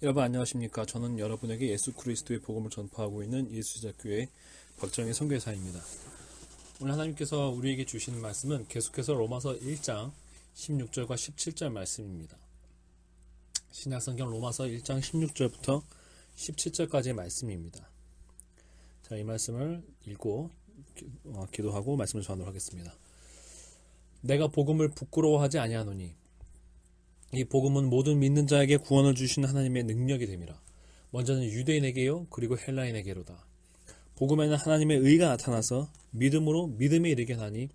여러분 안녕하십니까? 저는 여러분에게 예수 그리스도의 복음을 전파하고 있는 예수자교회 박정희 선교사입니다. 오늘 하나님께서 우리에게 주시는 말씀은 계속해서 로마서 1장 16절과 17절 말씀입니다. 신약성경 로마서 1장 16절부터 17절까지의 말씀입니다. 자, 이 말씀을 읽고 기도하고 말씀을 전하도록 하겠습니다. 내가 복음을 부끄러워하지 아니하노니 이 복음은 모든 믿는 자에게 구원을 주신 하나님의 능력이 됨이라. 먼저는 유대인에게요 그리고 헬라인에게로다. 복음에는 하나님의 의가 나타나서 믿음으로 믿음에 이르게 하니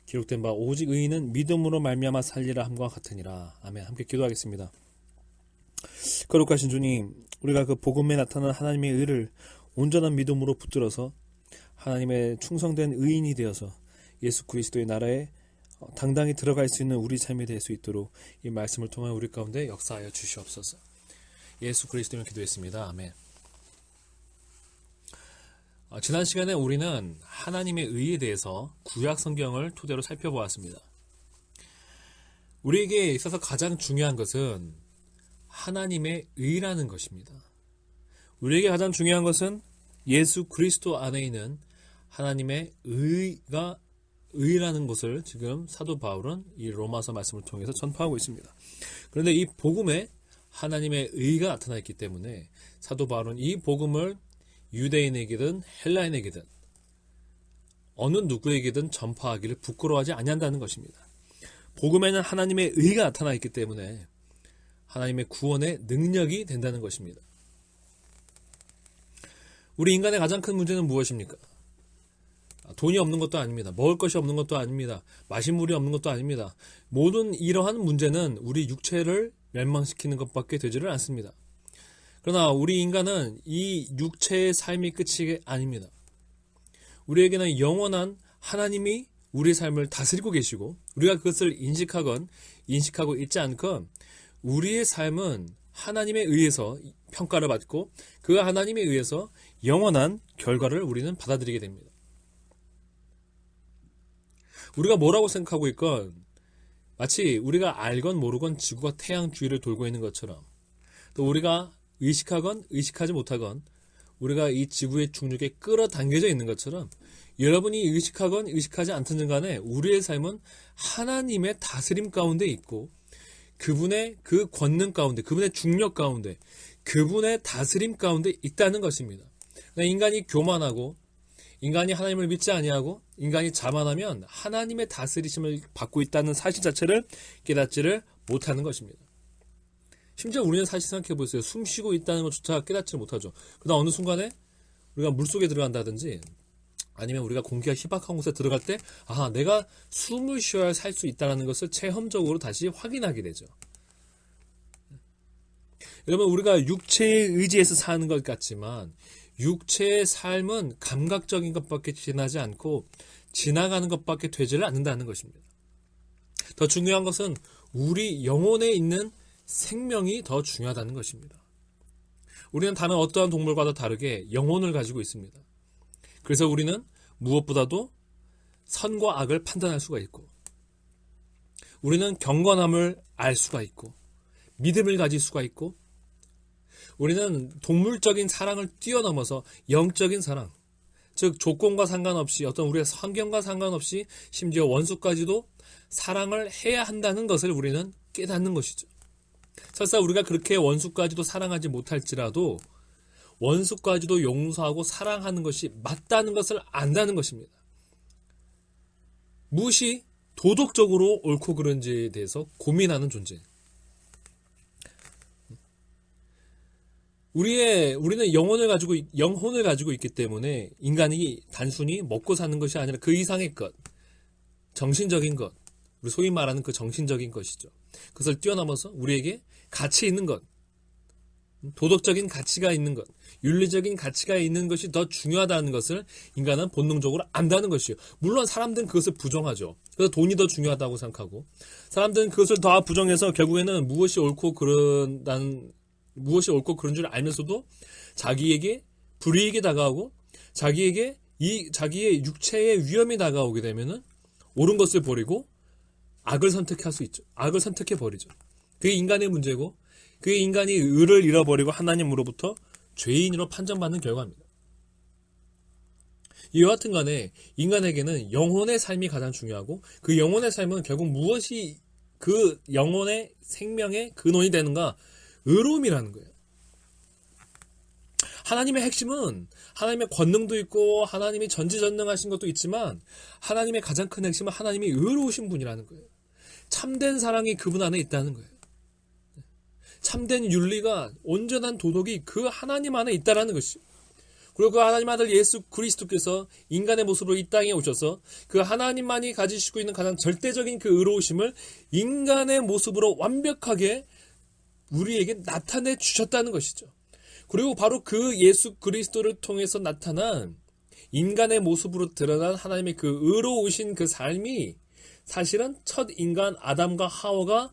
기록된 바 오직 의인은 믿음으로 말미암아 살리라 함과 같으니라. 아멘. 함께 기도하겠습니다. 거룩하신 주님, 우리가 그 복음에 나타난 하나님의 의를 온전한 믿음으로 붙들어서 하나님의 충성된 의인이 되어서 예수 그리스도의 나라에 당당히 들어갈 수 있는 우리 삶이 될 수 있도록 이 말씀을 통해 우리 가운데 역사하여 주시옵소서. 예수 그리스도를 기도했습니다. 아멘. 지난 시간에 우리는 하나님의 의에 대해서 구약 성경을 토대로 살펴보았습니다. 우리에게 있어서 가장 중요한 것은 하나님의 의라는 것입니다. 우리에게 가장 중요한 것은 예수 그리스도 안에 있는 하나님의 의라는 것을 지금 사도 바울은 이 로마서 말씀을 통해서 전파하고 있습니다. 그런데 이 복음에 하나님의 의가 나타나 있기 때문에 사도 바울은 이 복음을 유대인에게든 헬라인에게든 어느 누구에게든 전파하기를 부끄러워하지 아니한다는 것입니다. 복음에는 하나님의 의가 나타나 있기 때문에 하나님의 구원의 능력이 된다는 것입니다. 우리 인간의 가장 큰 문제는 무엇입니까? 돈이 없는 것도 아닙니다. 먹을 것이 없는 것도 아닙니다. 마실 물이 없는 것도 아닙니다. 모든 이러한 문제는 우리 육체를 멸망시키는 것밖에 되지를 않습니다. 그러나 우리 인간은 이 육체의 삶이 끝이 아닙니다. 우리에게는 영원한 하나님이 우리 삶을 다스리고 계시고 우리가 그것을 인식하고 있지 않건 우리의 삶은 하나님에 의해서 평가를 받고 그 하나님에 의해서 영원한 결과를 우리는 받아들이게 됩니다. 우리가 뭐라고 생각하고 있건 마치 우리가 알건 모르건 지구가 태양 주위를 돌고 있는 것처럼 또 우리가 의식하건 의식하지 못하건 우리가 이 지구의 중력에 끌어당겨져 있는 것처럼 여러분이 의식하건 의식하지 않든 간에 우리의 삶은 하나님의 다스림 가운데 있고 그분의 그 권능 가운데 그분의 중력 가운데 그분의 다스림 가운데 있다는 것입니다. 인간이 교만하고 인간이 하나님을 믿지 아니하고 인간이 자만하면 하나님의 다스리심을 받고 있다는 사실 자체를 깨닫지를 못하는 것입니다. 심지어 우리는 사실 생각해 보세요. 숨 쉬고 있다는 것조차 깨닫지를 못하죠. 그러나 어느 순간에 우리가 물속에 들어간다든지 아니면 우리가 공기가 희박한 곳에 들어갈 때 내가 숨을 쉬어야 살 수 있다는 것을 체험적으로 다시 확인하게 되죠. 여러분, 우리가 육체의 의지에서 사는 것 같지만 육체의 삶은 감각적인 것밖에 지나지 않고 지나가는 것밖에 되지를 않는다는 것입니다. 더 중요한 것은 우리 영혼에 있는 생명이 더 중요하다는 것입니다. 우리는 다른 어떠한 동물과도 다르게 영혼을 가지고 있습니다. 그래서 우리는 무엇보다도 선과 악을 판단할 수가 있고 우리는 경건함을 알 수가 있고 믿음을 가질 수가 있고 우리는 동물적인 사랑을 뛰어넘어서 영적인 사랑, 즉 조건과 상관없이 어떤 우리의 환경과 상관없이 심지어 원수까지도 사랑을 해야 한다는 것을 우리는 깨닫는 것이죠. 설사 우리가 그렇게 원수까지도 사랑하지 못할지라도 원수까지도 용서하고 사랑하는 것이 맞다는 것을 안다는 것입니다. 무엇이 도덕적으로 옳고 그른지에 대해서 고민하는 존재. 우리는 영혼을 가지고 있기 때문에 인간이 단순히 먹고 사는 것이 아니라 그 이상의 것, 정신적인 것, 우리 소위 말하는 그 정신적인 것이죠. 그것을 뛰어넘어서 우리에게 가치 있는 것, 도덕적인 가치가 있는 것, 윤리적인 가치가 있는 것이 더 중요하다는 것을 인간은 본능적으로 안다는 것이요. 물론 사람들은 그것을 부정하죠. 그래서 돈이 더 중요하다고 생각하고 사람들은 그것을 더 부정해서 결국에는 무엇이 옳고 그른 줄 알면서도 자기에게 불이익이 다가오고 자기의 육체의 위험이 다가오게 되면은 옳은 것을 버리고 악을 선택할 수 있죠. 악을 선택해 버리죠. 그게 인간의 문제고 그게 인간이 의를 잃어버리고 하나님으로부터 죄인으로 판정받는 결과입니다. 이와 같은 간에 인간에게는 영혼의 삶이 가장 중요하고 그 영혼의 삶은 결국 무엇이 그 영혼의 생명의 근원이 되는가? 의로움이라는 거예요. 하나님의 핵심은 하나님의 권능도 있고 하나님이 전지전능하신 것도 있지만 하나님의 가장 큰 핵심은 하나님이 의로우신 분이라는 거예요. 참된 사랑이 그분 안에 있다는 거예요. 참된 윤리가 온전한 도덕이 그 하나님 안에 있다는 것이죠. 그리고 그 하나님 아들 예수 그리스도께서 인간의 모습으로 이 땅에 오셔서 그 하나님만이 가지시고 있는 가장 절대적인 그 의로우심을 인간의 모습으로 완벽하게 우리에게 나타내 주셨다는 것이죠. 그리고 바로 그 예수 그리스도를 통해서 나타난 인간의 모습으로 드러난 하나님의 그 의로우신 그 삶이 사실은 첫 인간 아담과 하와가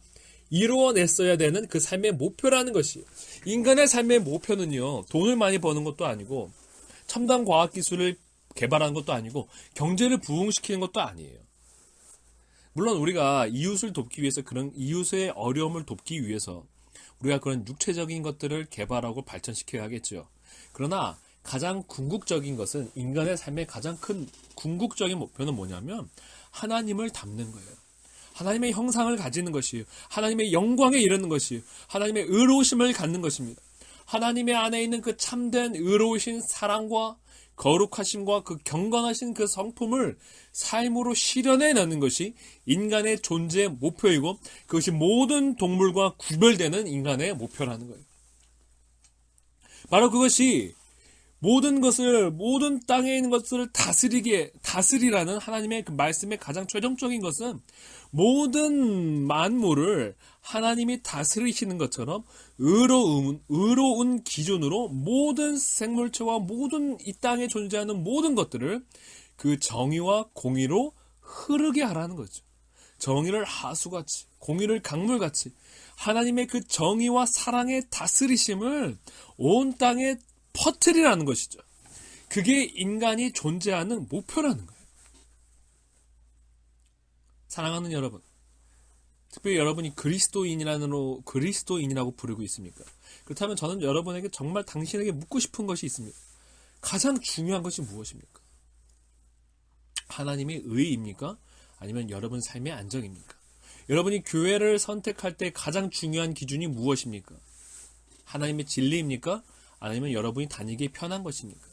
이루어냈어야 되는 그 삶의 목표라는 것이, 인간의 삶의 목표는요, 돈을 많이 버는 것도 아니고 첨단 과학기술을 개발하는 것도 아니고 경제를 부흥시키는 것도 아니에요. 물론 우리가 이웃을 돕기 위해서, 그런 이웃의 어려움을 돕기 위해서 우리가 그런 육체적인 것들을 개발하고 발전시켜야 하겠죠. 그러나 가장 궁극적인 것은, 인간의 삶의 가장 큰 궁극적인 목표는 뭐냐면 하나님을 닮는 거예요. 하나님의 형상을 가지는 것이에요. 하나님의 영광에 이르는 것이에요. 하나님의 의로우심을 갖는 것입니다. 하나님의 안에 있는 그 참된 의로우신 사랑과 거룩하심과 그 경건하신 그 성품을 삶으로 실현해내는 것이 인간의 존재의 목표이고, 그것이 모든 동물과 구별되는 인간의 목표라는 거예요. 바로 그것이 모든 땅에 있는 것을 다스리라는 하나님의 그 말씀의 가장 최종적인 것은, 모든 만물을 하나님이 다스리시는 것처럼 의로운 기준으로 모든 생물체와 모든 이 땅에 존재하는 모든 것들을 그 정의와 공의로 흐르게 하라는 거죠. 정의를 하수같이, 공의를 강물같이 하나님의 그 정의와 사랑의 다스리심을 온 땅에 퍼뜨리라는 것이죠. 그게 인간이 존재하는 목표라는 거예요. 사랑하는 여러분, 특별히 여러분이 그리스도인이라고 부르고 있습니까? 그렇다면 저는 여러분에게 정말 당신에게 묻고 싶은 것이 있습니다. 가장 중요한 것이 무엇입니까? 하나님의 의입니까? 아니면 여러분 삶의 안정입니까? 여러분이 교회를 선택할 때 가장 중요한 기준이 무엇입니까? 하나님의 진리입니까? 아니면 여러분이 다니기에 편한 것입니까?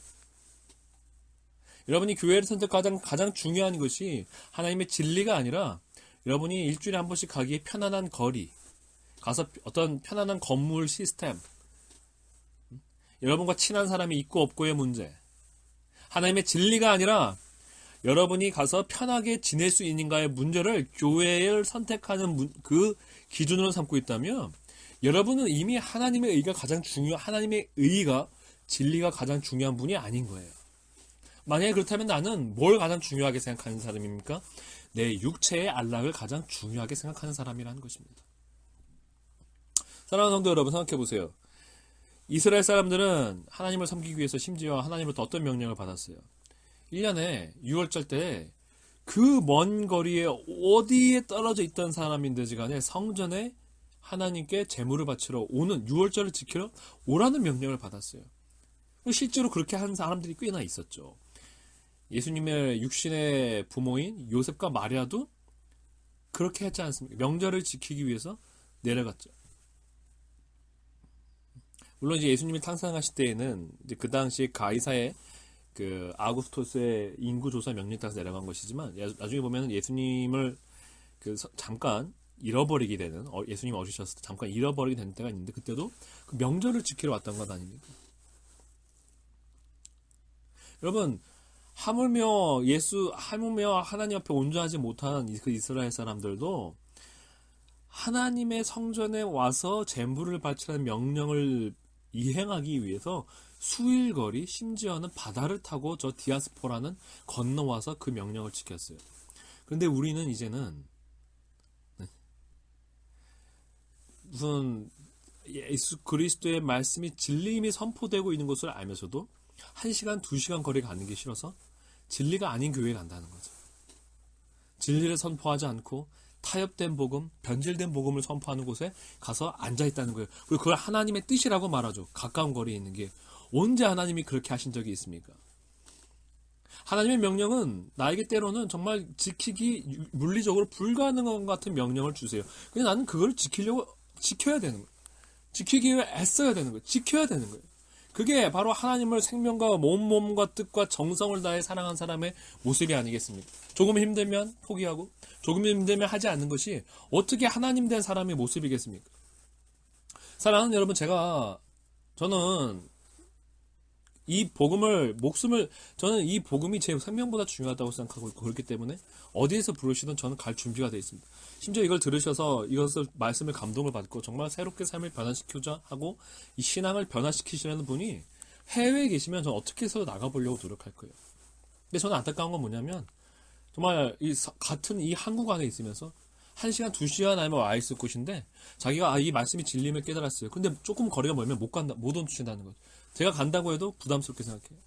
여러분이 교회를 선택하는 가장 중요한 것이 하나님의 진리가 아니라 여러분이 일주일에 한 번씩 가기에 편안한 거리, 가서 어떤 편안한 건물 시스템, 여러분과 친한 사람이 있고 없고의 문제, 하나님의 진리가 아니라 여러분이 가서 편하게 지낼 수 있는가의 문제를 교회를 선택하는 그 기준으로 삼고 있다면, 여러분은 이미 하나님의 의가 하나님의 의가, 진리가 가장 중요한 분이 아닌 거예요. 만약에 그렇다면 나는 뭘 가장 중요하게 생각하는 사람입니까? 내 육체의 안락을 가장 중요하게 생각하는 사람이라는 것입니다. 사랑하는 성도 여러분, 생각해 보세요. 이스라엘 사람들은 하나님을 섬기기 위해서 심지어 하나님으로부터 어떤 명령을 받았어요? 1년에 6월절 때 그 먼 거리에 어디에 떨어져 있던 사람인지 간에 성전에 하나님께 제물을 바치러 오는, 6월절을 지키러 오라는 명령을 받았어요. 실제로 그렇게 한 사람들이 꽤나 있었죠. 예수님의 육신의 부모인 요셉과 마리아도 그렇게 했지 않습니까? 명절을 지키기 위해서 내려갔죠. 물론 이제 예수님이 탕상하실 때에는 이제 그 당시 가이사의 그 아구스토스의 인구조사 명령에 따라서 내려간 것이지만, 나중에 보면 예수님을 잠깐 잃어버리게 되는, 예수님 어리셨을 때 잠깐 잃어버리게 된 때가 있는데, 그때도 그 명절을 지키러 왔던 것 아닙니까? 여러분, 하물며 하나님 앞에 온전하지 못한 그 이스라엘 사람들도 하나님의 성전에 와서 제물을 바치라는 명령을 이행하기 위해서 수일거리, 심지어는 바다를 타고 저 디아스포라는 건너와서 그 명령을 지켰어요. 그런데 우리는 이제는 무슨 예수 그리스도의 말씀이 진리임이 선포되고 있는 것을 알면서도 1시간, 2시간 거리 가는 게 싫어서 진리가 아닌 교회에 간다는 거죠. 진리를 선포하지 않고 타협된 복음, 변질된 복음을 선포하는 곳에 가서 앉아있다는 거예요. 그리고 그걸 하나님의 뜻이라고 말하죠. 가까운 거리에 있는 게. 언제 하나님이 그렇게 하신 적이 있습니까? 하나님의 명령은 나에게 때로는 정말 지키기 물리적으로 불가능한 것 같은 명령을 주세요. 근데 나는 그걸 지켜야 되는 거예요. 지키기 위해 애써야 되는 거예요. 지켜야 되는 거예요. 그게 바로 하나님을 생명과 몸과 뜻과 정성을 다해 사랑한 사람의 모습이 아니겠습니까? 조금 힘들면 포기하고 조금 힘들면 하지 않는 것이 어떻게 하나님 된 사람의 모습이겠습니까? 사랑하는 여러분, 저는 이 저는 이 복음이 제 생명보다 중요하다고 생각하고 있고, 그렇기 때문에 어디에서 부르시든 저는 갈 준비가 되어 있습니다. 심지어 이걸 들으셔서 이것을 말씀을 감동을 받고 정말 새롭게 삶을 변화시키자 하고 이 신앙을 변화시키시려는 분이 해외에 계시면 저는 어떻게 해서 나가보려고 노력할 거예요. 근데 저는 안타까운 건 뭐냐면, 정말 같은 이 한국 안에 있으면서 1시간, 2시간 아니면 와 있을 곳인데 자기가 이 말씀이 진림을 깨달았어요. 근데 조금 거리가 멀면 못 온다는 거죠. 제가 간다고 해도 부담스럽게 생각해요.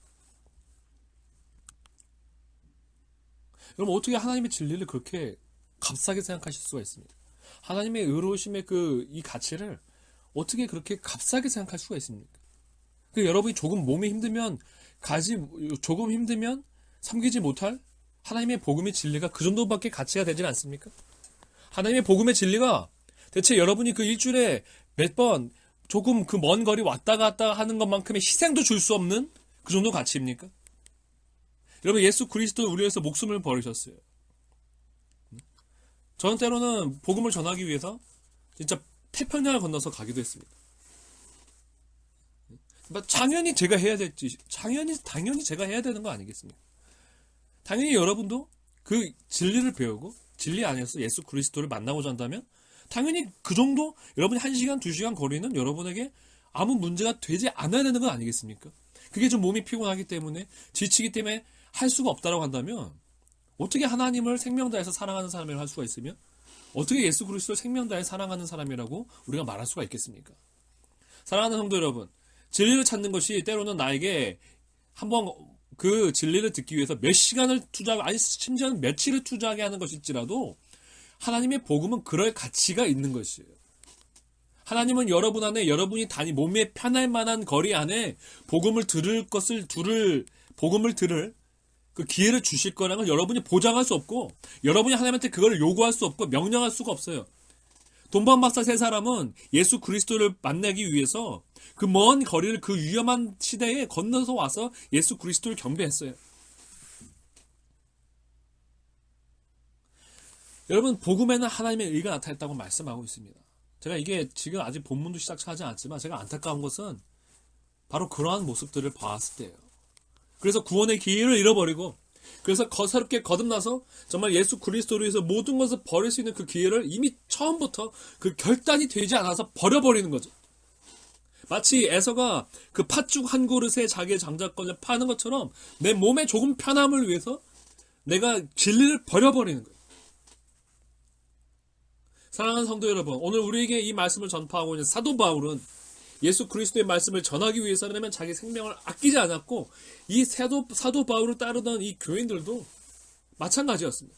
여러분, 어떻게 하나님의 진리를 그렇게 값싸게 생각하실 수가 있습니까? 하나님의 의로우심의 이 가치를 어떻게 그렇게 값싸게 생각할 수가 있습니까? 여러분이 조금 몸이 힘들면 조금 힘들면 섬기지 못할 하나님의 복음의 진리가 그 정도밖에 가치가 되질 않습니까? 하나님의 복음의 진리가 대체 여러분이 그 일주일에 몇 번 조금 그 먼 거리 왔다 갔다 하는 것만큼의 희생도 줄 수 없는 그 정도 가치입니까? 여러분, 예수 그리스도 우리 위해서 목숨을 버리셨어요. 저는 때로는 복음을 전하기 위해서 진짜 태평양을 건너서 가기도 했습니다. 당연히 제가 해야 될지, 당연히 제가 해야 되는 거 아니겠습니까? 당연히 여러분도 그 진리를 배우고 진리 안에서 예수 그리스도를 만나고자 한다면 당연히 그 정도 여러분이 1시간, 2시간 거리는 여러분에게 아무 문제가 되지 않아야 되는 건 아니겠습니까? 그게 좀 몸이 피곤하기 때문에 지치기 때문에 할 수가 없다라고 한다면 어떻게 하나님을 생명 다해서 사랑하는 사람이라고 할 수가 있으며 어떻게 예수 그리스도를 생명 다해 사랑하는 사람이라고 우리가 말할 수가 있겠습니까? 사랑하는 성도 여러분, 진리를 찾는 것이 때로는 나에게 한번 그 진리를 듣기 위해서 몇 시간을 투자하고, 아니 심지어는 며칠을 투자하게 하는 것일지라도 하나님의 복음은 그럴 가치가 있는 것이에요. 하나님은 여러분 안에, 여러분이 몸에 편할 만한 거리 안에 복음을 들을 그 기회를 주실 거라는 걸 여러분이 보장할 수 없고, 여러분이 하나님한테 그걸 요구할 수 없고 명령할 수가 없어요. 돈방박사 세 사람은 예수 그리스도를 만나기 위해서 그 먼 거리를 그 위험한 시대에 건너서 와서 예수 그리스도를 경배했어요. 여러분, 복음에는 하나님의 의가 나타났다고 말씀하고 있습니다. 제가 이게 지금 아직 본문도 시작하지 않았지만 제가 안타까운 것은 바로 그러한 모습들을 봤을 때예요. 그래서 구원의 기회를 잃어버리고, 그래서 거스럽게 거듭나서 정말 예수 그리스도로 해서 모든 것을 버릴 수 있는 그 기회를 이미 처음부터 그 결단이 되지 않아서 버려버리는 거죠. 마치 에서가 그 팥죽 한 그릇에 자기의 장자권을 파는 것처럼 내 몸의 조금 편함을 위해서 내가 진리를 버려버리는 거예요. 사랑하는 성도 여러분, 오늘 우리에게 이 말씀을 전파하고 있는 사도 바울은 예수 그리스도의 말씀을 전하기 위해서라면 자기 생명을 아끼지 않았고, 이 사도 바울을 따르던 이 교인들도 마찬가지였습니다.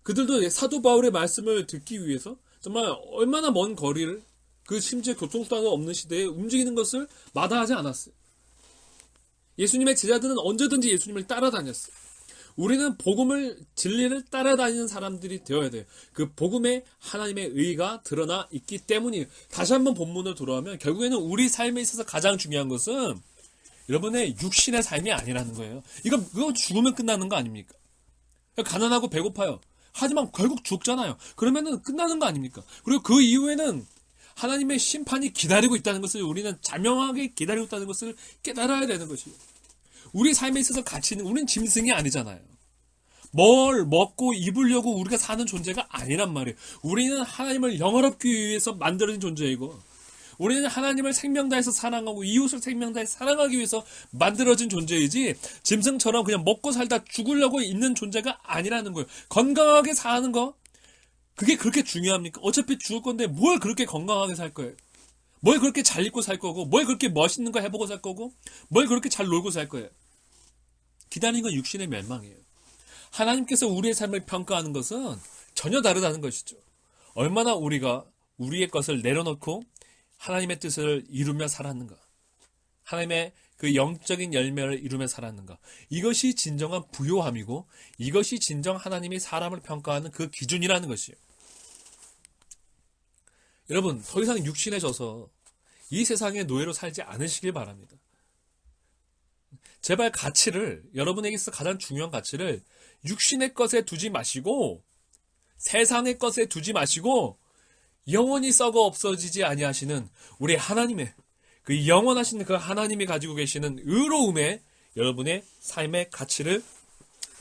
그들도 사도 바울의 말씀을 듣기 위해서 정말 얼마나 먼 거리를, 그 심지어 교통수단도 없는 시대에 움직이는 것을 마다하지 않았어요. 예수님의 제자들은 언제든지 예수님을 따라다녔어요. 우리는 진리를 따라다니는 사람들이 되어야 돼요. 그 복음에 하나님의 의가 드러나 있기 때문이에요. 다시 한번 본문으로 돌아오면 결국에는 우리 삶에 있어서 가장 중요한 것은 여러분의 육신의 삶이 아니라는 거예요. 이거 죽으면 끝나는 거 아닙니까? 가난하고 배고파요. 하지만 결국 죽잖아요. 그러면은 끝나는 거 아닙니까? 그리고 그 이후에는 하나님의 심판이 기다리고 있다는 것을 우리는 자명하게 기다리고 있다는 것을 깨달아야 되는 것이에요. 우리 삶에 있어서 가치는, 우리는 짐승이 아니잖아요. 뭘 먹고 입으려고 우리가 사는 존재가 아니란 말이에요. 우리는 하나님을 영화롭기 위해서 만들어진 존재이고, 우리는 하나님을 생명 다해서 사랑하고 이웃을 생명 다해서 사랑하기 위해서 만들어진 존재이지, 짐승처럼 그냥 먹고 살다 죽으려고 있는 존재가 아니라는 거예요. 건강하게 사는 거, 그게 그렇게 중요합니까? 어차피 죽을 건데 뭘 그렇게 건강하게 살 거예요? 뭘 그렇게 잘 입고 살 거고, 뭘 그렇게 멋있는 거 해보고 살 거고, 뭘 그렇게 잘 놀고 살 거예요? 기다리는 건 육신의 멸망이에요. 하나님께서 우리의 삶을 평가하는 것은 전혀 다르다는 것이죠. 얼마나 우리가 우리의 것을 내려놓고 하나님의 뜻을 이루며 살았는가. 하나님의 그 영적인 열매를 이루며 살았는가. 이것이 진정한 부요함이고 이것이 진정 하나님이 사람을 평가하는 그 기준이라는 것이에요. 여러분, 더 이상 육신에 져서 이 세상의 노예로 살지 않으시길 바랍니다. 제발 가치를, 여러분에게 있어 가장 중요한 가치를 육신의 것에 두지 마시고 세상의 것에 두지 마시고 영원히 썩어 없어지지 아니하시는 우리 하나님의 그 영원하신 그 하나님이 가지고 계시는 의로움에 여러분의 삶의 가치를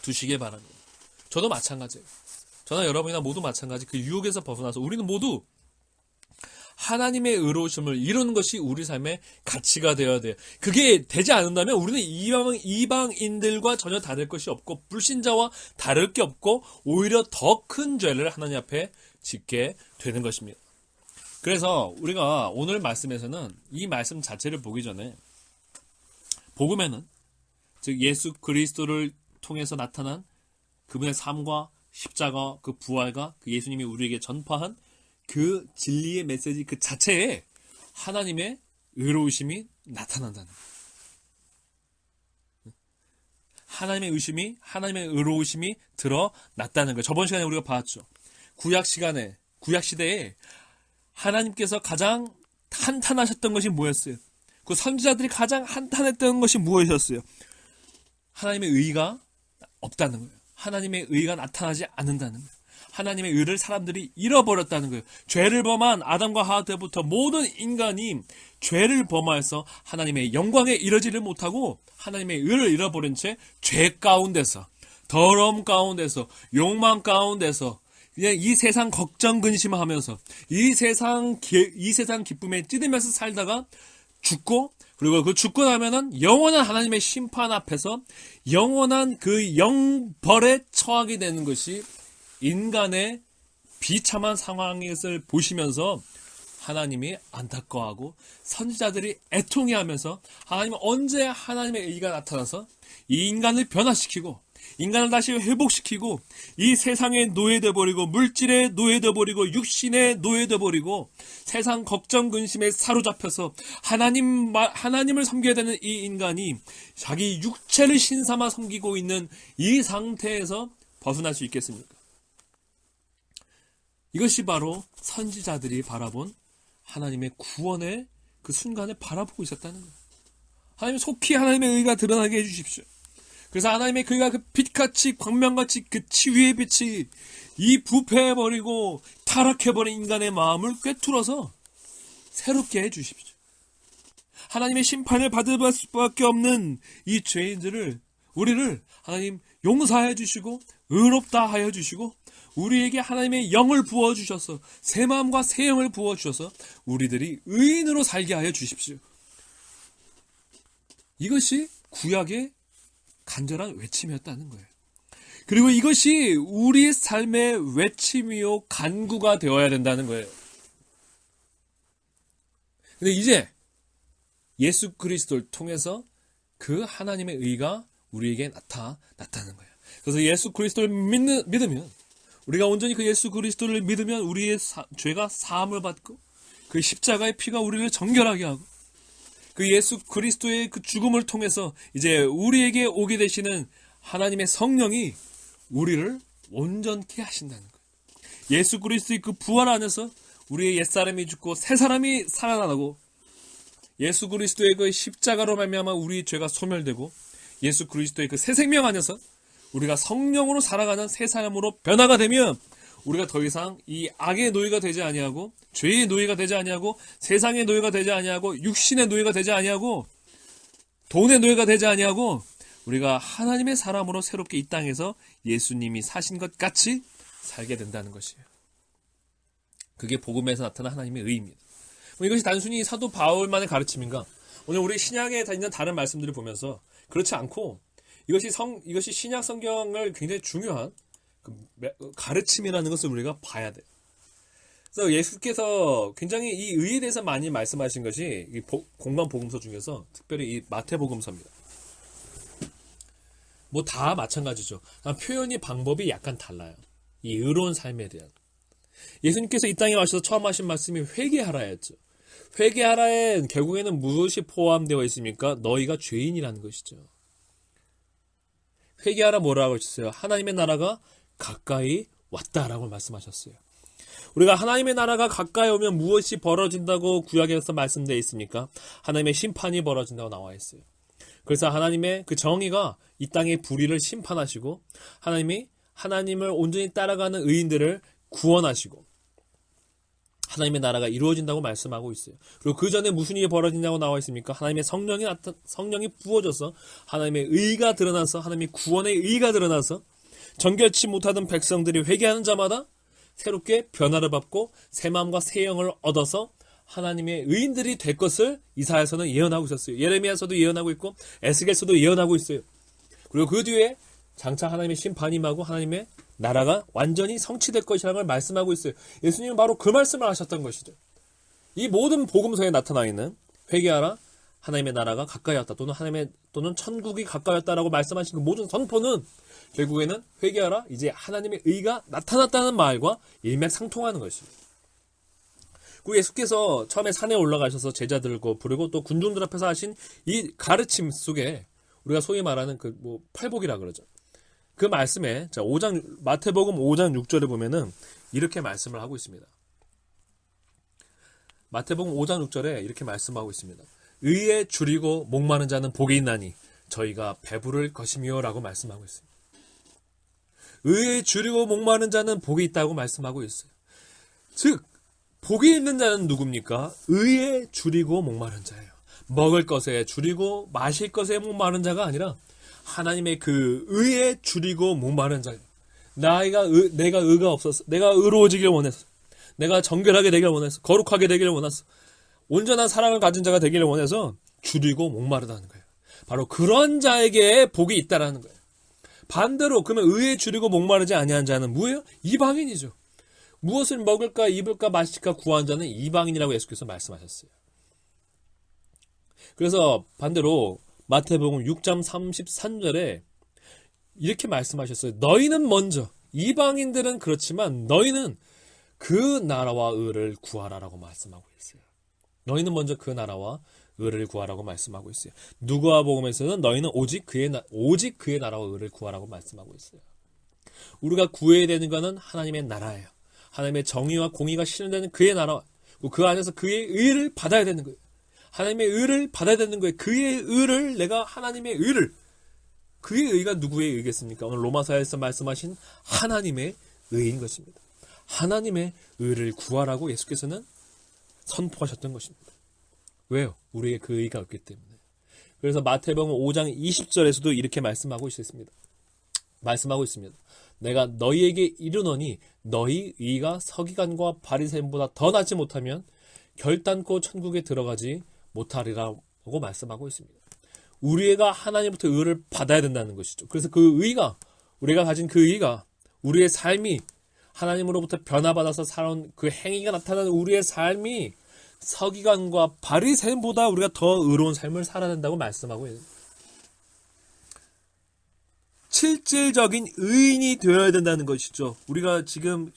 두시길 바랍니다. 저도 마찬가지예요. 저나 여러분이나 모두 마찬가지. 그 유혹에서 벗어나서 우리는 모두 하나님의 의로우심을 이루는 것이 우리 삶의 가치가 되어야 돼요. 그게 되지 않는다면 우리는 이방인들과 전혀 다를 것이 없고 불신자와 다를 게 없고 오히려 더 큰 죄를 하나님 앞에 짓게 되는 것입니다. 그래서 우리가 오늘 말씀에서는 이 말씀 자체를 보기 전에 복음에는 즉 예수 그리스도를 통해서 나타난 그분의 삶과 십자가 그 부활과 그 예수님이 우리에게 전파한 그 진리의 메시지 그 자체에 하나님의 의로우심이 나타난다는 거예요. 하나님의 의로우심이 드러났다는 거예요. 저번 시간에 우리가 봤죠. 구약 시대에 하나님께서 가장 한탄하셨던 것이 뭐였어요? 그 선지자들이 가장 한탄했던 것이 무엇이었어요? 하나님의 의가 없다는 거예요. 하나님의 의가 나타나지 않는다는 거예요. 하나님의 의를 사람들이 잃어버렸다는 거예요. 죄를 범한 아담과 하와 때부터 모든 인간이 죄를 범하여서 하나님의 영광에 이르지를 못하고 하나님의 의를 잃어버린 채 죄 가운데서, 더러움 가운데서, 욕망 가운데서 그냥 이 세상 걱정 근심하면서 이 세상 기쁨에 찌들면서 살다가 죽고, 그리고 그 죽고 나면은 영원한 하나님의 심판 앞에서 영원한 그 영벌에 처하게 되는 것이 인간의 비참한 상황을 보시면서 하나님이 안타까워하고 선지자들이 애통해하면서 하나님은 언제 하나님의 의가 나타나서 이 인간을 변화시키고 인간을 다시 회복시키고 이 세상에 노예되어버리고 물질에 노예되어버리고 육신에 노예되어버리고 세상 걱정 근심에 사로잡혀서 하나님을 섬겨야 되는 이 인간이 자기 육체를 신삼아 섬기고 있는 이 상태에서 벗어날 수 있겠습니까? 이것이 바로 선지자들이 바라본 하나님의 구원의 그 순간을 바라보고 있었다는 거예요. 하나님 속히 하나님의 의가 드러나게 해주십시오. 그래서 하나님의 그가 그 빛같이 광명같이 그 치유의 빛이 이 부패해버리고 타락해버린 인간의 마음을 꿰뚫어서 새롭게 해주십시오. 하나님의 심판을 받을 수밖에 없는 이 죄인들을 우리를 하나님 용서해 주시고 의롭다 하여 주시고 우리에게 하나님의 영을 부어주셔서 새 마음과 새 영을 부어주셔서 우리들이 의인으로 살게 하여 주십시오. 이것이 구약의 간절한 외침이었다는 거예요. 그리고 이것이 우리의 삶의 외침이요 간구가 되어야 된다는 거예요. 근데 이제 예수 그리스도를 통해서 그 하나님의 의가 우리에게 나타났다는 거예요. 그래서 예수 그리스도를 믿으면 우리가 온전히 그 예수 그리스도를 믿으면 우리의 죄가 사함을 받고 그 십자가의 피가 우리를 정결하게 하고 그 예수 그리스도의 그 죽음을 통해서 이제 우리에게 오게 되시는 하나님의 성령이 우리를 온전케 하신다는 거예요. 예수 그리스도의 그 부활 안에서 우리의 옛사람이 죽고 새 사람이 살아나고 예수 그리스도의 그 십자가로 말미암아 우리의 죄가 소멸되고 예수 그리스도의 그 새 생명 안에서 우리가 성령으로 살아가는 새 사람으로 변화가 되면 우리가 더 이상 이 악의 노예가 되지 아니하고 죄의 노예가 되지 아니하고 세상의 노예가 되지 아니하고 육신의 노예가 되지 아니하고 돈의 노예가 되지 아니하고 우리가 하나님의 사람으로 새롭게 이 땅에서 예수님이 사신 것 같이 살게 된다는 것이에요. 그게 복음에서 나타난 하나님의 의입니다. 이것이 단순히 사도 바울만의 가르침인가? 오늘 우리 신약에 있는 다른 말씀들을 보면서 그렇지 않고 이것이 신약 성경을 굉장히 중요한 가르침이라는 것을 우리가 봐야 돼요. 그래서 예수께서 굉장히 이 의에 대해서 많이 말씀하신 것이 이 공간 복음서 중에서 특별히 이 마태복음서입니다. 뭐 다 마찬가지죠. 표현이 방법이 약간 달라요. 이 의로운 삶에 대한. 예수님께서 이 땅에 와셔서 처음 하신 말씀이 회개하라였죠. 회개하라에 결국에는 무엇이 포함되어 있습니까? 너희가 죄인이라는 것이죠. 회개하라 뭐라고 하셨어요? 하나님의 나라가 가까이 왔다라고 말씀하셨어요. 우리가 하나님의 나라가 가까이 오면 무엇이 벌어진다고 구약에서 말씀되어 있습니까? 하나님의 심판이 벌어진다고 나와 있어요. 그래서 하나님의 그 정의가 이 땅의 불의를 심판하시고 하나님이 하나님을 온전히 따라가는 의인들을 구원하시고 하나님의 나라가 이루어진다고 말씀하고 있어요. 그리고 그 전에 무슨 일이 벌어진다고 나와 있습니까? 하나님의 성령이 부어져서 하나님의 의가 드러나서 하나님의 구원의 의가 드러나서 정결치 못하던 백성들이 회개하는 자마다 새롭게 변화를 받고 새 마음과 새 영을 얻어서 하나님의 의인들이 될 것을 이사야서는 예언하고 있었어요. 예레미야서도 예언하고 있고 에스겔서도 예언하고 있어요. 그리고 그 뒤에 장차 하나님의 심판이 임하고 하나님의 나라가 완전히 성취될 것이라는 걸 말씀하고 있어요. 예수님은 바로 그 말씀을 하셨던 것이죠. 이 모든 복음서에 나타나 있는 회개하라, 하나님의 나라가 가까이 왔다 또는 천국이 가까이 왔다라고 말씀하신 그 모든 선포는 결국에는 회개하라, 이제 하나님의 의가 나타났다는 말과 일맥상통하는 것입니다. 그리고 예수께서 처음에 산에 올라가셔서 제자들과 부르고 또 군중들 앞에서 하신 이 가르침 속에 우리가 소위 말하는 팔복이라 그러죠. 그 말씀에 마태복음 5장 6절에 보면은 이렇게 말씀을 하고 있습니다. 마태복음 5장 6절에 이렇게 말씀하고 있습니다. 의에 줄이고 목마른 자는 복이 있나니 저희가 배부를 것이며라고 말씀하고 있습니다. 의에 줄이고 목마른 자는 복이 있다고 말씀하고 있어요. 즉 복이 있는 자는 누굽니까? 의에 줄이고 목마른 자예요. 먹을 것에 줄이고 마실 것에 목마른 자가 아니라 하나님의 그 의에 줄이고 목마른 자예요. 내가 의가 없어서, 내가 의로워지길 원해서, 내가 정결하게 되길 원해서, 거룩하게 되길 원해서, 온전한 사랑을 가진 자가 되기를 원해서 줄이고 목마르다는 거예요. 바로 그런 자에게 복이 있다라는 거예요. 반대로 그러면 의에 줄이고 목마르지 아니한 자는 뭐예요? 이방인이죠. 무엇을 먹을까 입을까 마실까 구한 자는 이방인이라고 예수께서 말씀하셨어요. 그래서 반대로 마태복음 6장 33절에 이렇게 말씀하셨어요. 너희는 먼저, 이방인들은 그렇지만 너희는 그 나라와 의를 구하라라고 말씀하고 있어요. 너희는 먼저 그 나라와 의를 구하라고 말씀하고 있어요. 누가복음에서는 너희는 오직 그의 나라와 의를 구하라고 말씀하고 있어요. 우리가 구해야 되는 것은 하나님의 나라예요. 하나님의 정의와 공의가 실현되는 그의 나라, 그 안에서 그의 의를 받아야 되는 거예요. 하나님의 의를 받아야 되는 거예요. 그의 의를, 내가 하나님의 의를, 그의 의가 누구의 의겠습니까? 오늘 로마서에서 말씀하신 하나님의 의인 것입니다. 하나님의 의를 구하라고 예수께서는 선포하셨던 것입니다. 왜요? 우리에게 그 의가 없기 때문에. 그래서 마태복음 5장 20절에서도 이렇게 말씀하고 있습니다. 내가 너희에게 이르노니 너희 의가 서기관과 바리새인보다 더 낫지 못하면 결단코 천국에 들어가지 못하리라고 말씀하고 있습니다. 우리가 하나님부터 의를 받아야 된다는 것이죠. 그래서 그 의가, 우리가 가진 그 의가, 우리의 삶이 하나님으로부터 변화받아서 살아온 그 행위가 나타나는 우리의 삶이 서기관과 바리새인보다 우리가 더 의로운 삶을 살아야 된다고 말씀하고 있습니다. 실질적인 의인이 되어야 된다는 것이죠. 우리가 지금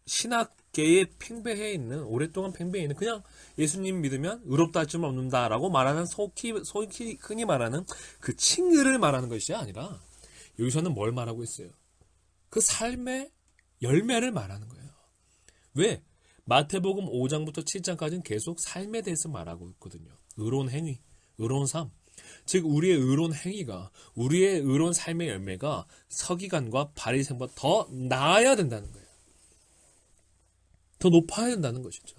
신학계에 팽배해 있는, 오랫동안 팽배해 있는, 그냥 예수님 믿으면 의롭다 할 줄 없는다라고 말하는 흔히 말하는 그 칭의를 말하는 것이 아니라 여기서는 뭘 말하고 있어요? 그 삶의 열매를 말하는 거예요. 왜? 마태복음 5장부터 7장까지는 계속 삶에 대해서 말하고 있거든요. 의로운 행위, 의로운 삶. 즉 우리의 의로운 행위가, 우리의 의로운 삶의 열매가 서기관과 바리새인보다 더 나아야 된다는 거예요. 더 높아야 된다는 것이죠.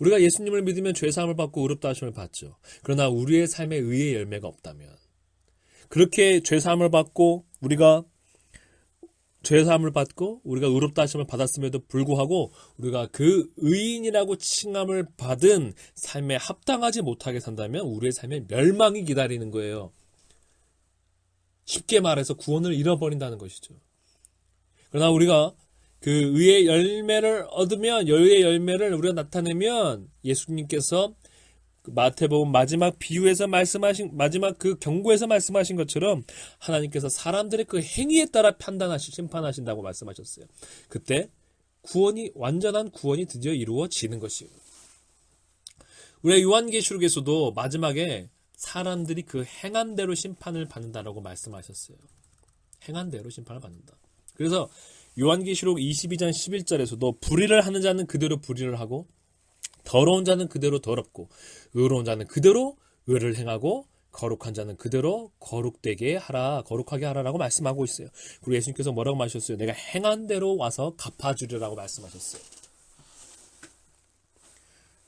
우리가 예수님을 믿으면 죄사함을 받고 의롭다 하심을 받죠. 그러나 우리의 삶에 의의 열매가 없다면, 그렇게 죄사함을 받고 우리가 의롭다 하심을 받았음에도 불구하고 우리가 그 의인이라고 칭함을 받은 삶에 합당하지 못하게 산다면 우리의 삶에 멸망이 기다리는 거예요. 쉽게 말해서 구원을 잃어버린다는 것이죠. 그러나 우리가 그 의의 열매를 얻으면, 의의 열매를 우리가 나타내면 예수님께서 마태복음 마지막 비유에서 말씀하신 마지막 그 경고에서 말씀하신 것처럼 하나님께서 사람들의 그 행위에 따라 심판하신다고 말씀하셨어요. 그때 완전한 구원이 드디어 이루어지는 것이에요. 우리 요한계시록에서도 마지막에 사람들이 그 행한 대로 심판을 받는다라고 말씀하셨어요. 행한 대로 심판을 받는다. 그래서 요한계시록 22장 11절에서도 불의를 하는 자는 그대로 불의를 하고 더러운 자는 그대로 더럽고 의로운 자는 그대로 의를 행하고 거룩한 자는 그대로 거룩하게 하라라고 말씀하고 있어요. 그리고 예수님께서 뭐라고 말하셨어요? 내가 행한 대로 와서 갚아주리라고 말씀하셨어요.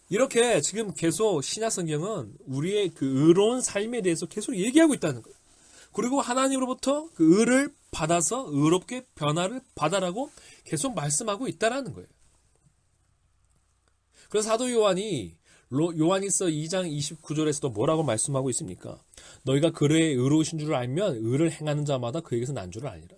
이렇게 지금 계속 신약성경은 우리의 그 의로운 삶에 대해서 계속 얘기하고 있다는 거예요. 그리고 하나님으로부터 그 의를 받아서 의롭게 변화를 받아라고 계속 말씀하고 있다라는 거예요. 그래서 사도 요한이 요한일서 2장 29절에서도 뭐라고 말씀하고 있습니까? 너희가 그의 의로우신 줄을 알면 의를 행하는 자마다 그에게서 난 줄을 아니라.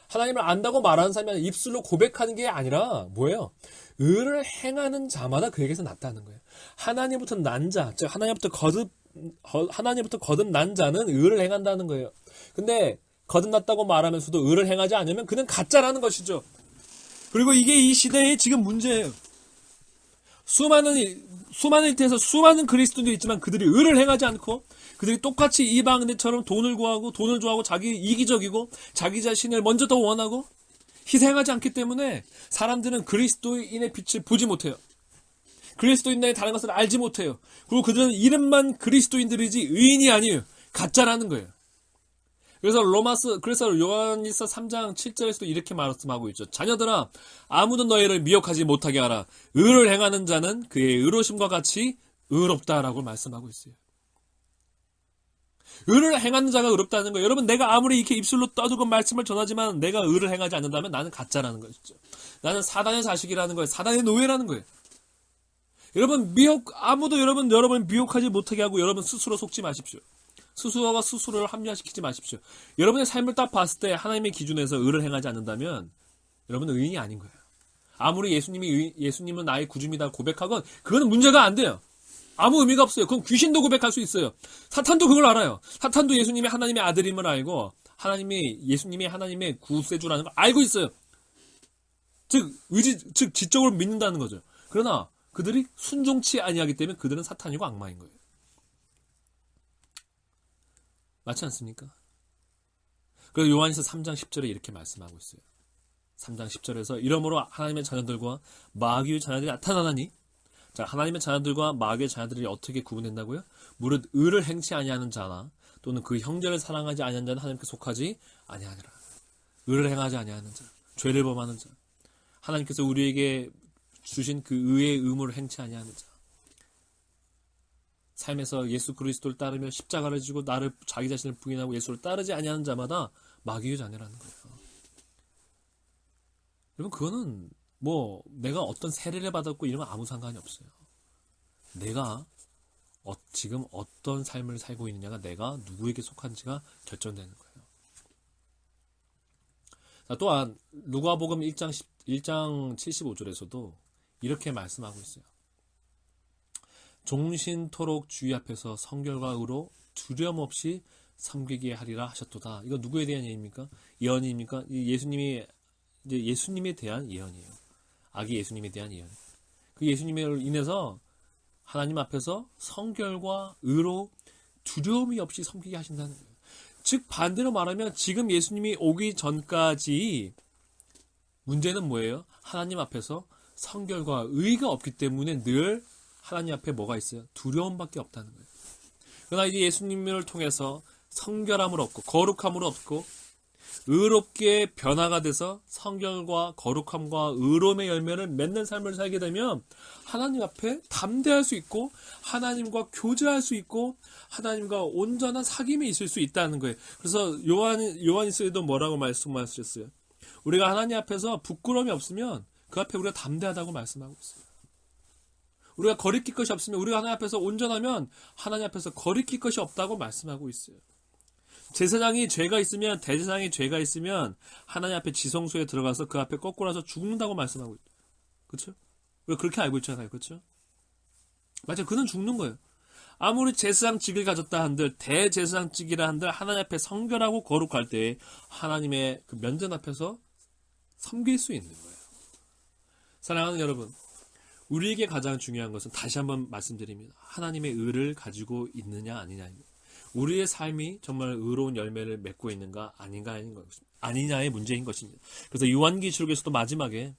하나님을 안다고 말하는 사람이 입술로 고백하는 게 아니라 뭐예요? 의를 행하는 자마다 그에게서 났다는 거예요. 하나님부터 난 자, 즉 하나님부터 거듭난 자는 의를 행한다는 거예요. 근데 거듭났다고 말하면서도 의를 행하지 않으면 그는 가짜라는 것이죠. 그리고 이게 이 시대의 지금 문제예요. 수많은 일터에서 수많은 그리스도인들이 있지만 그들이 의를 행하지 않고 그들이 똑같이 이방인들처럼 돈을 좋아하고 자기 이기적이고 자기 자신을 먼저 더 원하고 희생하지 않기 때문에 사람들은 그리스도인의 빛을 보지 못해요. 그리스도인들의 다른 것을 알지 못해요. 그리고 그들은 이름만 그리스도인들이지 의인이 아니에요. 가짜라는 거예요. 그래서 요한일서 3장 7절에서도 이렇게 말씀하고 있죠. 자녀들아, 아무도 너희를 미혹하지 못하게 하라. 의를 행하는 자는 그의 의로심과 같이 의롭다라고 말씀하고 있어요. 의를 행하는 자가 의롭다는 거예요. 여러분, 내가 아무리 이렇게 입술로 떠들고 말씀을 전하지만 내가 의를 행하지 않는다면 나는 가짜라는 것이죠. 나는 사단의 자식이라는 거예요. 사단의 노예라는 거예요. 여러분, 아무도 여러분을 미혹하지 못하게 하고 여러분 스스로 속지 마십시오. 스스로가 스스로를 합리화시키지 마십시오. 여러분의 삶을 딱 봤을 때 하나님의 기준에서 의를 행하지 않는다면 여러분은 의인이 아닌 거예요. 아무리 예수님은 나의 구주입니다 고백하건 그거는 문제가 안 돼요. 아무 의미가 없어요. 그건 귀신도 고백할 수 있어요. 사탄도 그걸 알아요. 사탄도 예수님이 하나님의 아들임을 알고 예수님이 하나님의 구세주라는 걸 알고 있어요. 즉 지적으로 믿는다는 거죠. 그러나 그들이 순종치 아니하기 때문에 그들은 사탄이고 악마인 거예요. 맞지 않습니까? 그래서 요한일서 3장 10절에 이렇게 말씀하고 있어요. 3장 10절에서 이러므로 하나님의 자녀들과 마귀의 자녀들이 나타나나니, 자, 하나님의 자녀들과 마귀의 자녀들이 어떻게 구분된다고요? 무릇 의를 행치 아니하는 자나 또는 그 형제를 사랑하지 아니하는 자는 하나님께 속하지 아니하니라. 의를 행하지 아니하는 자, 죄를 범하는 자, 하나님께서 우리에게 주신 그 의의 의무를 행치 아니하는 자, 삶에서 예수 그리스도를 따르며 십자가를 지고 자기 자신을 부인하고 예수를 따르지 아니하는 자마다 마귀의 자녀라는 거예요. 여러분, 그거는 내가 어떤 세례를 받았고 이런 건 아무 상관이 없어요. 내가 지금 어떤 삶을 살고 있느냐가 내가 누구에게 속한지가 결정되는 거예요. 자, 또한 누가복음 1장 75절에서도 이렇게 말씀하고 있어요. 종신토록 주의 앞에서 성결과 의로 두려움 없이 섬기게 하리라 하셨도다. 이거 누구에 대한 예언입니까? 예언입니까? 예수님에 대한 예언이에요. 아기 예수님에 대한 예언. 그 예수님을 인해서 하나님 앞에서 성결과 의로 두려움이 없이 섬기게 하신다는 거예요. 즉 반대로 말하면 지금 예수님이 오기 전까지 문제는 뭐예요? 하나님 앞에서 성결과 의가 없기 때문에 늘 하나님 앞에 뭐가 있어요? 두려움밖에 없다는 거예요. 그러나 이제 예수님을 통해서 성결함을 얻고 거룩함을 얻고 의롭게 변화가 돼서 성결과 거룩함과 의로움의 열매를 맺는 삶을 살게 되면 하나님 앞에 담대할 수 있고 하나님과 교제할 수 있고 하나님과 온전한 사귐이 있을 수 있다는 거예요. 그래서 요한일서에도 뭐라고 말씀하셨어요? 우리가 하나님 앞에서 부끄러움이 없으면 그 앞에 우리가 담대하다고 말씀하고 있어요. 우리가 거리낄 것이 없으면 우리가 하나님 앞에서 온전하면 하나님 앞에서 거리낄 것이 없다고 말씀하고 있어요. 제사장이 죄가 있으면 대제사장이 죄가 있으면 하나님 앞에 지성소에 들어가서 그 앞에 거꾸로서 죽는다고 말씀하고 있죠. 그렇죠? 우리가 그렇게 알고 있잖아요. 그렇죠? 맞아요. 그는 죽는 거예요. 아무리 제사장직을 가졌다 한들 대제사장직이라 한들 하나님 앞에 성결하고 거룩할 때 하나님의 그 면전 앞에서 섬길 수 있는 거예요. 사랑하는 여러분, 우리에게 가장 중요한 것은 다시 한번 말씀드립니다. 하나님의 의를 가지고 있느냐 아니냐입니다. 우리의 삶이 정말 의로운 열매를 맺고 있는가 아니냐의 문제인 것입니다. 그래서 요한계시록에서도 마지막에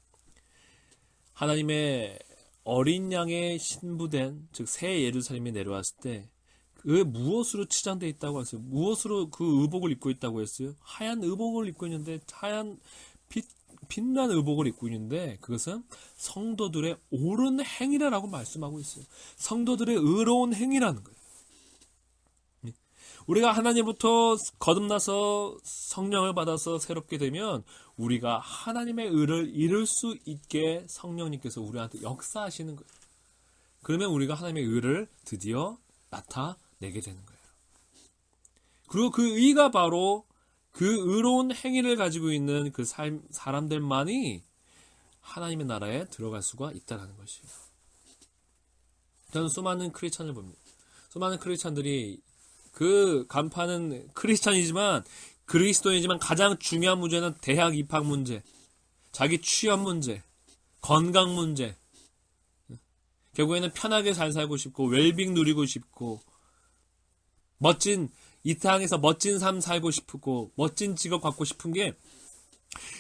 하나님의 어린 양의 신부된 즉 새 예루살렘이 내려왔을 때 그 무엇으로 치장되어 있다고 했어요? 무엇으로 그 의복을 입고 있다고 했어요? 하얀 의복을 입고 있는데 하얀 빛난 의복을 입고 있는데 그것은 성도들의 옳은 행위라고 말씀하고 있어요. 성도들의 의로운 행위라는 거예요. 우리가 하나님부터 거듭나서 성령을 받아서 새롭게 되면 우리가 하나님의 의를 이룰 수 있게 성령님께서 우리한테 역사하시는 거예요. 그러면 우리가 하나님의 의를 드디어 나타내게 되는 거예요. 그리고 그 의가 바로 그 의로운 행위를 가지고 있는 그 사람들만이 하나님의 나라에 들어갈 수가 있다는 것이에요. 저는 수많은 크리스찬을 봅니다. 수많은 크리스찬들이 그 간판은 크리스찬이지만 그리스도이지만 가장 중요한 문제는 대학 입학 문제, 자기 취업 문제, 건강 문제. 결국에는 편하게 잘 살고 싶고 웰빙 누리고 싶고 이 땅에서 멋진 삶 살고 싶고 멋진 직업 갖고 싶은 게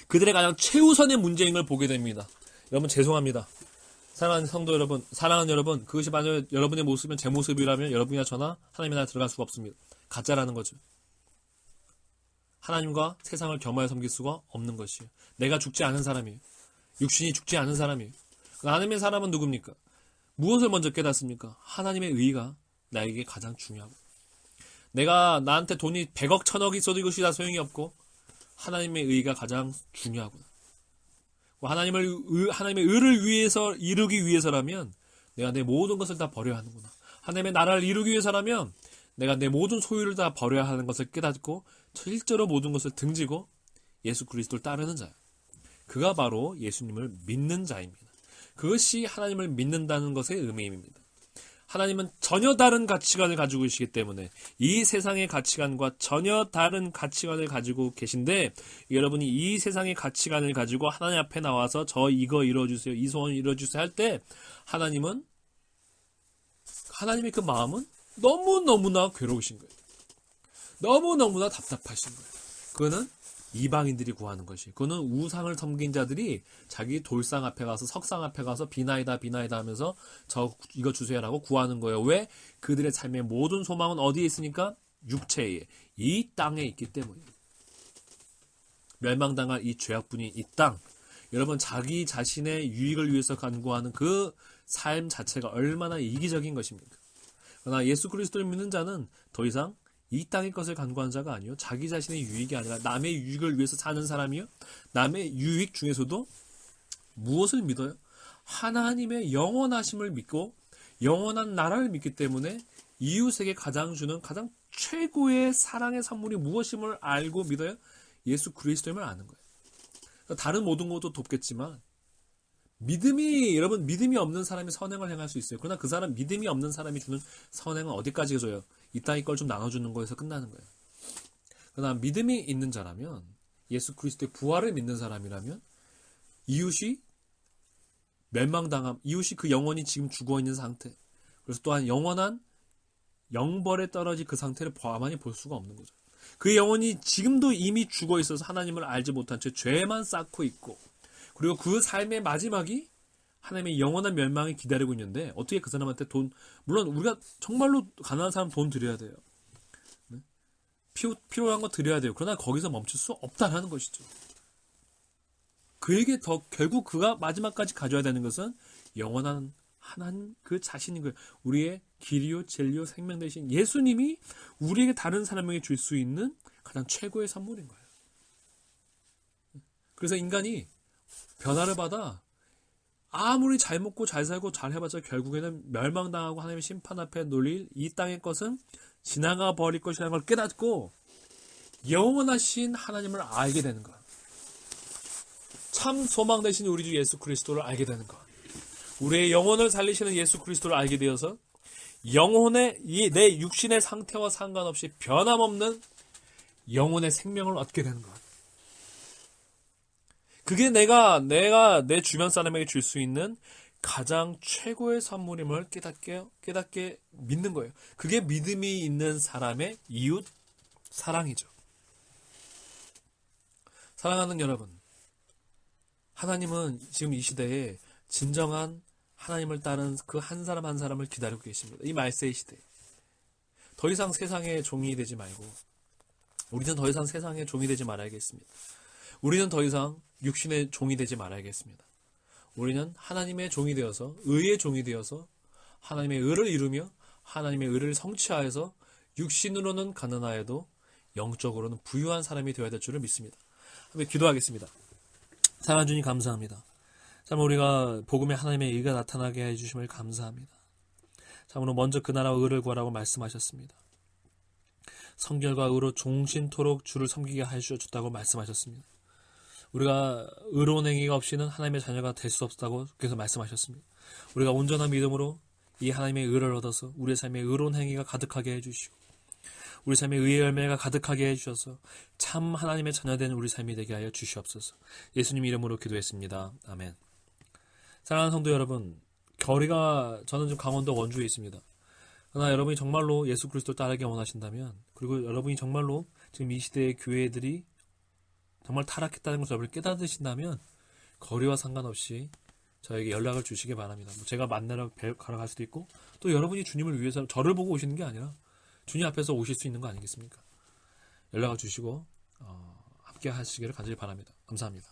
그들의 가장 최우선의 문제인 걸 보게 됩니다. 여러분 죄송합니다. 사랑하는 성도 여러분, 사랑하는 여러분, 그것이 만약 여러분의 모습이면 제 모습이라면 여러분이나 저나 하나님의 나라에 들어갈 수가 없습니다. 가짜라는 거죠. 하나님과 세상을 겸하여 섬길 수가 없는 것이에요. 내가 죽지 않은 사람이에요. 육신이 죽지 않은 사람이에요. 하나님의 사람은 누굽니까? 무엇을 먼저 깨닫습니까? 하나님의 의가 나에게 가장 중요하고 나한테 돈이 100억, 1000억 있어도 이것이 다 소용이 없고 하나님의 의가 가장 중요하구나. 하나님의 의를 위해서 이루기 위해서라면 내가 내 모든 것을 다 버려야 하는구나. 하나님의 나라를 이루기 위해서라면 내가 내 모든 소유를 다 버려야 하는 것을 깨닫고 실제로 모든 것을 등지고 예수 그리스도를 따르는 자예요. 그가 바로 예수님을 믿는 자입니다. 그것이 하나님을 믿는다는 것의 의미입니다. 하나님은 전혀 다른 가치관을 가지고 계시기 때문에 이 세상의 가치관과 전혀 다른 가치관을 가지고 계신데 여러분이 이 세상의 가치관을 가지고 하나님 앞에 나와서 저 이거 이뤄주세요, 이 소원 이뤄주세요 할 때 하나님의 그 마음은 너무너무나 괴로우신 거예요. 너무너무나 답답하신 거예요. 그거는 이방인들이 구하는 것이, 그거는 우상을 섬긴 자들이 자기 돌상 앞에 가서 석상 앞에 가서 비나이다 하면서 이거 주세요라고 구하는 거예요. 왜? 그들의 삶의 모든 소망은 어디에 있으니까? 육체에, 이 땅에 있기 때문이에요. 멸망당할 이 죄악분이 이 땅, 여러분 자기 자신의 유익을 위해서 간구하는 그 삶 자체가 얼마나 이기적인 것입니까? 그러나 예수 그리스도를 믿는 자는 더 이상 이 땅의 것을 간구한 자가 아니요, 자기 자신의 유익이 아니라 남의 유익을 위해서 사는 사람이요, 남의 유익 중에서도 무엇을 믿어요? 하나님의 영원하심을 믿고 영원한 나라를 믿기 때문에 이웃에게 가장 주는 가장 최고의 사랑의 선물이 무엇임을 알고 믿어요? 예수 그리스도임을 아는 거예요. 다른 모든 것도 돕겠지만 믿음이 없는 사람이 선행을 행할 수 있어요. 그러나 그 사람, 믿음이 없는 사람이 주는 선행은 어디까지 줘요? 이 땅의 걸 좀 나눠주는 거에서 끝나는 거예요. 그러나 믿음이 있는 자라면, 예수 그리스도의 부활을 믿는 사람이라면 이웃이 이웃이 그 영혼이 지금 죽어있는 상태, 그래서 또한 영원한 영벌에 떨어진 그 상태를 가만히 볼 수가 없는 거죠. 그 영혼이 지금도 이미 죽어있어서 하나님을 알지 못한 채 죄만 쌓고 있고, 그리고 그 삶의 마지막이 하나님의 영원한 멸망이 기다리고 있는데 어떻게 그 사람한테 물론 우리가 정말로 가난한 사람 돈 드려야 돼요. 필요한 거 드려야 돼요. 그러나 거기서 멈출 수 없다라는 것이죠. 그에게 결국 그가 마지막까지 가져야 되는 것은 영원한 하나님 그 자신인 거예요. 우리의 길이요 진리요 생명 되신 예수님이 우리에게 다른 사람에게 줄 수 있는 가장 최고의 선물인 거예요. 그래서 인간이 변화를 받아 아무리 잘 먹고 잘 살고 잘 해봤자 결국에는 멸망당하고 하나님의 심판 앞에 놓일 이 땅의 것은 지나가 버릴 것이라는 걸 깨닫고 영원하신 하나님을 알게 되는 것, 참 소망 되신 우리 주 예수 그리스도를 알게 되는 것, 우리의 영혼을 살리시는 예수 그리스도를 알게 되어서 영혼의 내 육신의 상태와 상관없이 변함없는 영혼의 생명을 얻게 되는 것. 그게 내가 내 주변 사람에게 줄 수 있는 가장 최고의 선물임을 깨닫게 믿는 거예요. 그게 믿음이 있는 사람의 이웃 사랑이죠. 사랑하는 여러분, 하나님은 지금 이 시대에 진정한 하나님을 따른 그 한 사람 한 사람을 기다리고 계십니다. 이 말세의 시대에. 더 이상 세상의 종이 되지 말고 우리는 더 이상 세상의 종이 되지 말아야겠습니다. 우리는 더 이상 육신의 종이 되지 말아야겠습니다. 우리는 하나님의 종이 되어서 의의 종이 되어서 하나님의 의를 이루며 하나님의 의를 성취하여서 육신으로는 가난하여도 영적으로는 부유한 사람이 되어야 될 줄을 믿습니다. 한번 기도하겠습니다. 사랑하는 주님 감사합니다. 참 우리가 복음에 하나님의 의가 나타나게 해주심을 감사합니다. 참으로 먼저 그 나라와 의를 구하라고 말씀하셨습니다. 성결과 의로 종신토록 주를 섬기게 하셨다고 말씀하셨습니다. 우리가 의로운 행위가 없이는 하나님의 자녀가 될 수 없다고 그래서 말씀하셨습니다. 우리가 온전한 믿음으로 이 하나님의 의를 얻어서 우리의 삶에 의로운 행위가 가득하게 해주시고 우리 삶에 의의 열매가 가득하게 해주셔서 참 하나님의 자녀된 우리 삶이 되게 하여 주시옵소서. 예수님 이름으로 기도했습니다. 아멘. 사랑하는 성도 여러분, 저는 지금 강원도 원주에 있습니다. 그러나 여러분이 정말로 예수 그리스도를 따르기 원하신다면, 그리고 여러분이 정말로 지금 이 시대의 교회들이 정말 타락했다는 것을 여러분이 깨닫으신다면 거리와 상관없이 저에게 연락을 주시기 바랍니다. 제가 만나러 가러 갈 수도 있고 또 여러분이 주님을 위해서 저를 보고 오시는 게 아니라 주님 앞에서 오실 수 있는 거 아니겠습니까? 연락을 주시고 함께 하시기를 간절히 바랍니다. 감사합니다.